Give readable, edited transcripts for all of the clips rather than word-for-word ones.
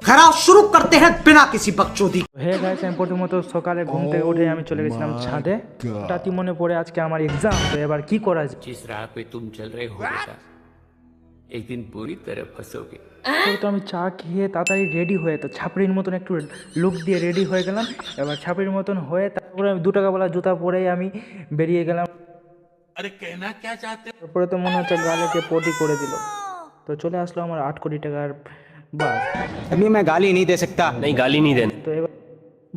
खरा शुरू करते हैं बिना किसी बकचोदी। হে গাইস, আমি প্রথমত সকালে ঘুম থেকে উঠে আমি চলে গেছিলাম ছাদে। হঠাৎই মনে পড়ে আজকে আমার এক্সাম, তো এবার কি করা যায়। जिस राह पे तुम चल रहे हो बेटा, एक दिन बुरी तरह फंसोगे। তো আমি চা খেয়ে তাড়াতাড়ি রেডি হয়ে, তো ছাপড়ির মতন একটু লুক দিয়ে রেডি হয়ে গেলাম। এবার ছাপড়ির মতন হয়ে তারপরে আমি 2 টাকাওয়ালা জুতা পরেই আমি বেরিয়ে গেলাম। अरे कहना क्या चाहते हो? তারপরে তো মনে হচ্ছে গালেকে পটি করে দিল। তো চলে আসলো আমার 8 কোটি টাকার বাস। अभी मैं गाली नहीं दे सकता। नहीं गाली नहीं देना। তো এবার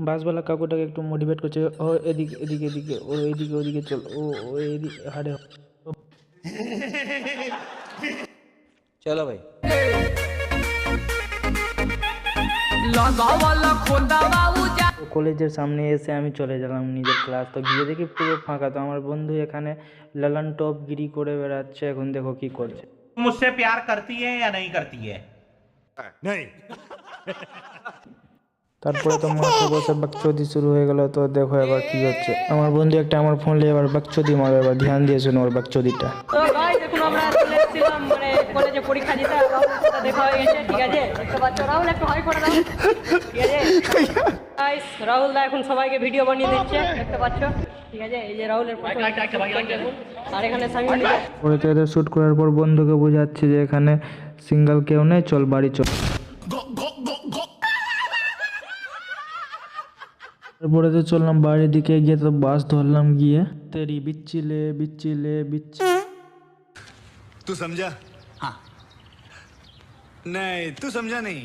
বাসওয়ালা কাকুটাকে একটু মোটিভেট করছে, ও এদিকে এদিকে এদিকে, ও এদিকে ওদিকে চল, ও এদিকে হারে। चलो भाई। তো কলেজের সামনে এসে আমি চলে গেলাম নিজের ক্লাস। তো গিয়ে দেখি পুরো ফাঁকা। তো আমার বন্ধু এখানে লালান টপ গিরি করে বেড়াচ্ছে। এখন দেখো কি করছে। मुझसे प्यार करती है या नहीं करती है? তারপরে তো মাঠে বসে বাকচুদি শুরু হয়ে গেল। তো দেখো এবার কি হচ্ছে। আমার বন্ধু একটা আমার ফোন নিয়ে এবার বাকচুদি মারবে। এবার ধ্যান দিয়ে শোনো ওর বাকচুদিটা। তো গাইস, দেখুন আমরা চলে এসেছিলাম মানে কলেজে পরীক্ষা দিতে। রাহুলের সাথে দেখা হয়ে গেছে, ঠিক আছে? দেখতে পাচ্ছ, রাহুল একটু হাই করে দাও, ঠিক আছে? গাইস, রাহুল দা এখন সবাইকে ভিডিও বানিয়ে দিচ্ছে, দেখতে পাচ্ছ, ঠিক আছে? এই যে রাহুলের প্রথম দেখুন। আর এখানে সামিউল পরে তো এদের শ্যুট করার পর বন্ধুকে বোঝাচ্ছে যে এখানে সিঙ্গেল কেউ নেই, চল বাড়ি চল। তারপরে তো চললাম বাড়ির দিকে। গিয়ে তো বাস ধরলাম গিয়ে। তেরি বিচ্ছিলে বিচ্ছিলে বিচ্ছিলে। तू समझा? हाँ। नहीं, तू समझा नहीं।